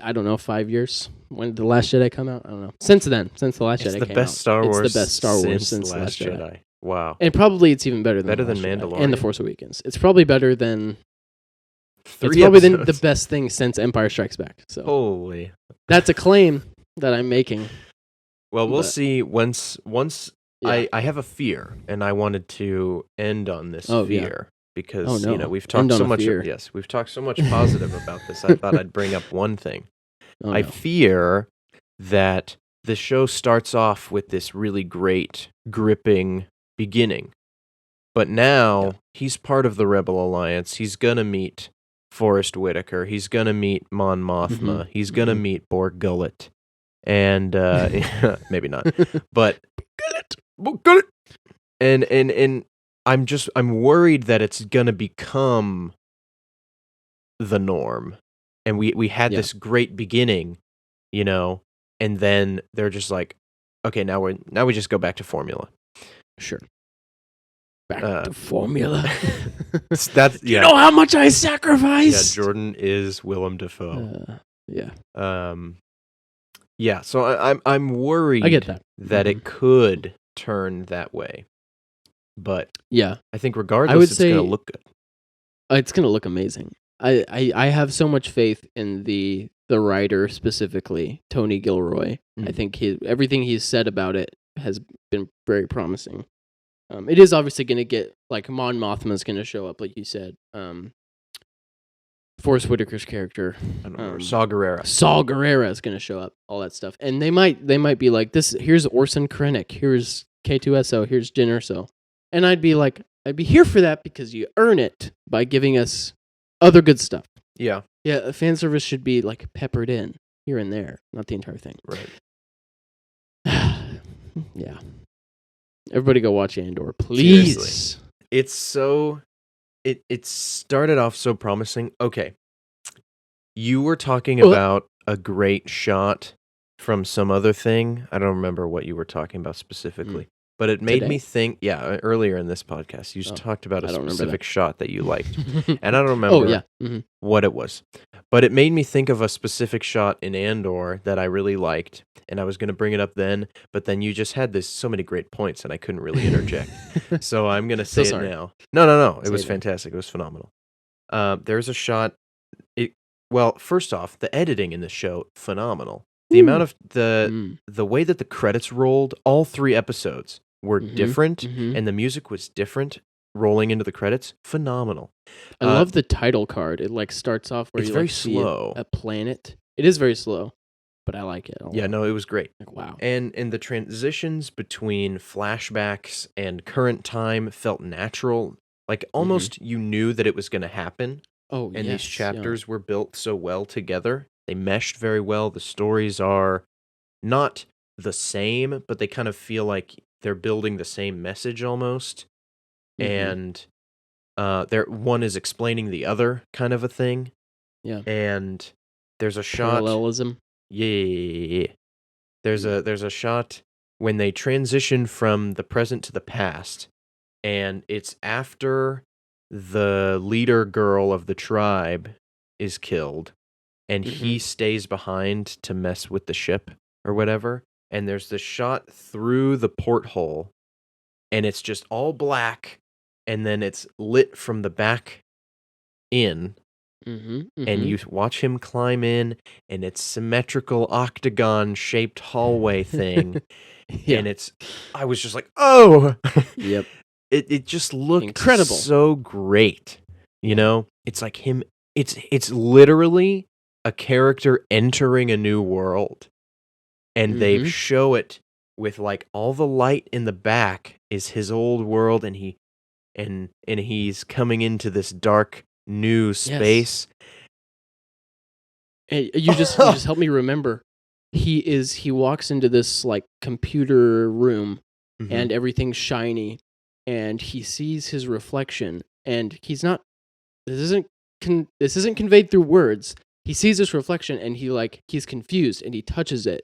I don't know, 5 years. When did The Last Jedi come out? I don't know. Since then, since The Last Jedi came out. It's the best Star Wars since The Last Jedi. Wow. And probably it's even better than Mandalorian and The Force Awakens. It's probably better than... 3 it's probably episodes. the best thing since Empire Strikes Back. So Holy. That's a claim that I'm making. Well, we'll see once I have a fear, and I wanted to end on this fear because we've talked so much. Yes, we've talked so much positive about this. I thought I'd bring up one thing. I fear that the show starts off with this really great, gripping beginning, but now he's part of the Rebel Alliance. He's gonna meet Forrest Whitaker. He's gonna meet Mon Mothma. He's gonna meet Borg Gullet. and maybe not, but get it. And I'm worried that it's gonna become the norm, and we had this great beginning, and then they're just like, okay, now we just go back to formula. Sure. Back to formula. That's Do you know how much I sacrificed? Yeah, Jordan is Willem Dafoe. Yeah. Yeah. So I'm worried. I get that. It could turn that way, but yeah, I think regardless, it's gonna look good. It's gonna look amazing. I have so much faith in the writer, specifically Tony Gilroy. I think everything he's said about it has been very promising. It is obviously going to get, like, Mon Mothma's going to show up, like you said. Forrest Whitaker's character, I don't know, Saw Gerrera. Saw Gerrera is going to show up. All that stuff, and they might be like, this. Here's Orson Krennic. Here's K2SO. Here's Jyn Erso, and I'd be here for that because you earn it by giving us other good stuff. Yeah. Yeah, fan service should be, like, peppered in here and there, not the entire thing. Right. Yeah. Everybody go watch Andor, please. Seriously. It's so... It started off so promising. Okay. You were talking about a great shot from some other thing. I don't remember what you were talking about specifically. But it made me think, earlier in this podcast, you talked about a specific shot that you liked. And I don't remember what it was. But it made me think of a specific shot in Andor that I really liked. And I was going to bring it up then. But then you just had so many great points, and I couldn't really interject. So I'm going to say it now. No. It was fantastic. It was phenomenal. There's a shot. Well, first off, the editing in the show, phenomenal. The amount of the way that the credits rolled, all 3 episodes were different, and the music was different rolling into the credits. Phenomenal. I love the title card. It, like, starts off where it's you very slow. See a planet. It is very slow, but I like it. Yeah, no, it was great. Like, wow. And the transitions between flashbacks and current time felt natural. Like, almost you knew that it was going to happen. Oh, and these chapters were built so well together. They meshed very well. The stories are not the same, but they kind of feel like they're building the same message almost. And one is explaining the other, kind of a thing. Yeah. And there's a shot. Parallelism. Yeah. There's a shot when they transition from the present to the past, and it's after the leader girl of the tribe is killed, and he stays behind to mess with the ship or whatever. And there's this shot through the porthole, and it's just all black, and then it's lit from the back in, and you watch him climb in, and it's symmetrical octagon-shaped hallway thing, and I was just like, oh! Yep. It just looked incredible, so great. You know, it's like him. It's literally a character entering a new world, and they show it with, like, all the light in the back is his old world, and he's coming into this dark new space. And you just helped me remember. He walks into this, like, computer room, and everything's shiny. And he sees his reflection, and he's not. This isn't conveyed through words. He sees this reflection, and he's confused, and he touches it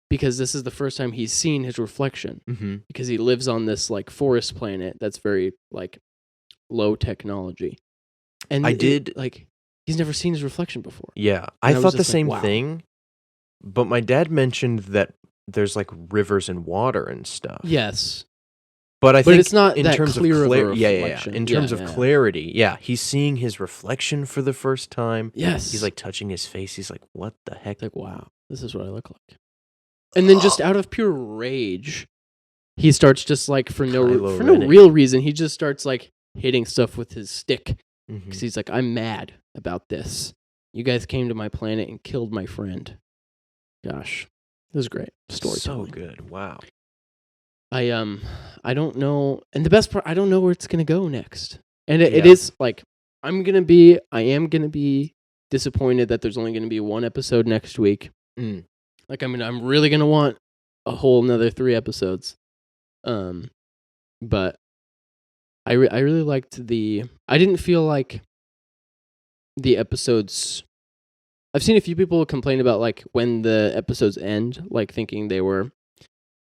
because this is the first time he's seen his reflection. Because he lives on this, like, forest planet that's very, like, low technology, and he's never seen his reflection before. Yeah, I thought the same thing, but my dad mentioned that there's, like, rivers and water and stuff. Yes. But I think it's not in that terms clear of of a reflection. In terms of clarity, he's seeing his reflection for the first time. Yes. He's, like, touching his face. He's like, what the heck? Like, wow, this is what I look like. And then just out of pure rage, he starts just, like, for no real reason, he just starts, like, hitting stuff with his stick. Because he's like, I'm mad about this. You guys came to my planet and killed my friend. Gosh, this is great. Storytelling. So good. Wow. I don't know, and the best part, I don't know where it's gonna go next. And it is, like, I am gonna be disappointed that there's only gonna be one episode next week. Like, I mean, I'm really gonna want a whole another 3 episodes. But I really liked I didn't feel like the episodes. I've seen a few people complain about like when the episodes end, like thinking they were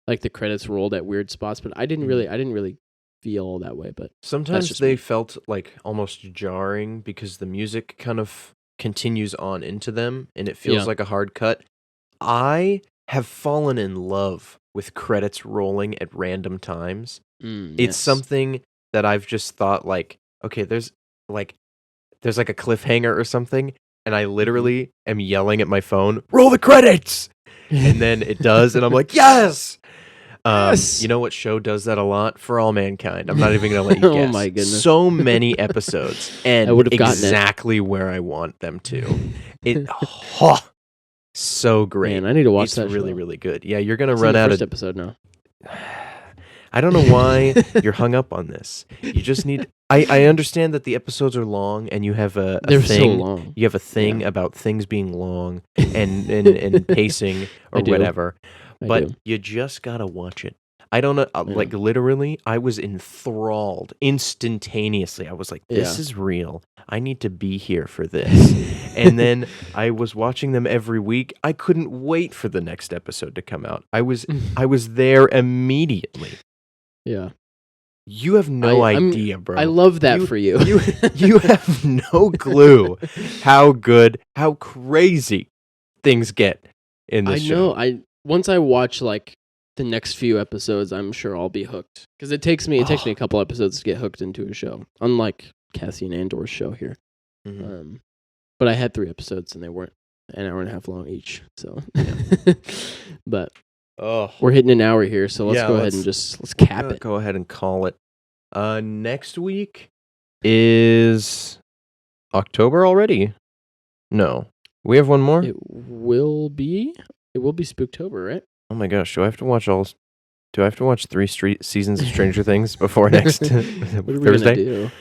like the credits rolled at weird spots, but I didn't really feel that way. But Sometimes just they me. felt like almost jarring because the music kind of continues on into them and it feels Yeah. like a hard cut. I have fallen in love with credits rolling at random times. It's Yes. something that I've just thought like, okay, there's like a cliffhanger or something, and I literally am yelling at my phone, roll the credits! And then it does, and I'm like, yes! Yes! You know what show does that a lot? For All Mankind. I'm not even going to let you guess. Oh my goodness. So many episodes, and I would have gotten exactly where I want them to. So great. Man, I need to watch it's that really, show. really good. Yeah, you're going to It's run in the out first of... episode now. I don't know why you're hung up on this. You just need... I understand that the episodes are long, and you have a They're thing. so long. You have a thing Yeah. about things being long and pacing or I do. whatever. I But do. you just gotta watch it. I don't know. Like literally, I was enthralled instantaneously. I was like, "This is real. I need to be here for this." And then I was watching them every week. I couldn't wait for the next episode to come out. I was there immediately. Yeah. You have no idea, bro. I love that for you. You have no clue how good, how crazy things get in this show. I know. Once I watch like the next few episodes, I'm sure I'll be hooked. Because it takes me a couple episodes to get hooked into a show. Unlike Cassie and Andor's show here. Mm-hmm. But I had 3 episodes and they weren't an hour and a half long each. So but we're hitting an hour here, so let's go ahead and let's cap it. Go ahead and call it. Next week is October already? No. We have one more? It will be Spooktober, right? Oh my gosh, do I have to watch 3 seasons of Stranger Things before next What are we Thursday? gonna do?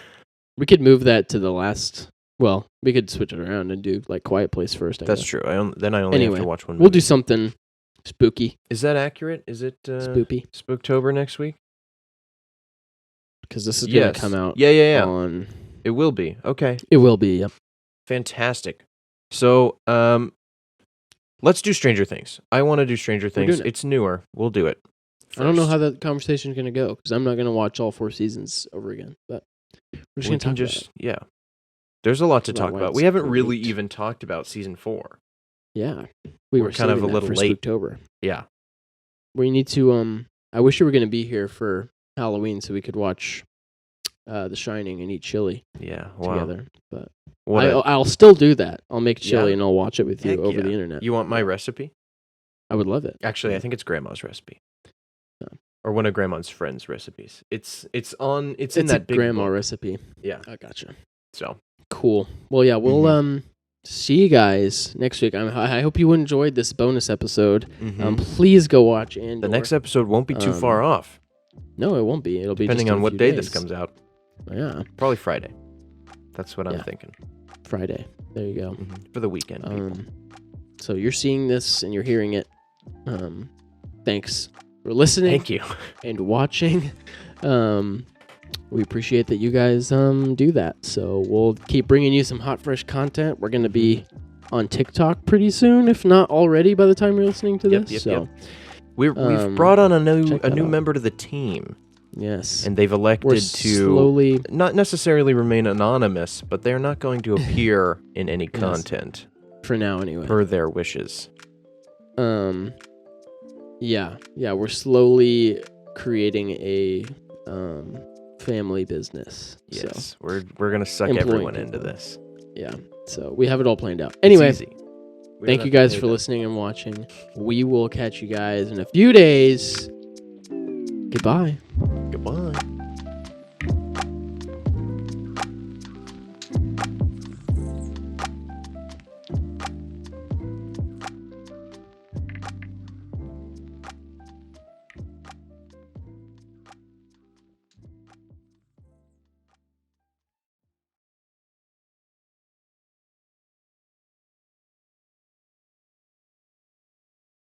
We could move that to the last. Well, we could switch it around and do like Quiet Place first. That's true. Then I only have to watch one movie. We'll do something spooky. Is that accurate? Is it Spoopy? Spooktober next week? Because this is going to come out. Yeah. On... It will be. Okay. It will be. Yep. Fantastic. So, let's do Stranger Things. I want to do Stranger Things. It's newer. We'll do it first. I don't know how that conversation is going to go because I'm not going to watch all 4 seasons over again. But we're just going to talk about it. Yeah. There's a lot to talk about. We haven't really even talked about season 4. Yeah. We're kind of a little late. Spooktober. Yeah. We need to. I wish you were going to be here for Halloween so we could watch The Shining and eat chili together. But I'll still do that. I'll make chili and I'll watch it with you over the internet. You want my recipe? I would love it. Actually, I think it's Grandma's recipe. Or one of Grandma's friends' recipes. It's in that big grandma book. recipe. Yeah. I gotcha. So cool. Well, yeah, we'll see you guys next week. I hope you enjoyed this bonus episode. Please go watch Andor. The next episode won't be too far off. No, it won't be. It'll be depending just on what day this comes out. Yeah, probably Friday. That's what I'm thinking. Friday. There you go. For the weekend. People. So you're seeing this and you're hearing it. Thanks for listening. Thank you. And watching. We appreciate that you guys do that. So we'll keep bringing you some hot, fresh content. We're going to be on TikTok pretty soon, if not already by the time you're listening to this. We've brought on a new member to the team. Yes. And they've elected to not necessarily remain anonymous, but they're not going to appear in any content. For now, anyway. Per their wishes. Yeah, we're slowly creating a family business. Yes, so we're gonna suck everyone into this. Yeah, so we have it all planned out. Anyway, thank you guys for listening and watching. We will catch you guys in a few days. Goodbye. Goodbye.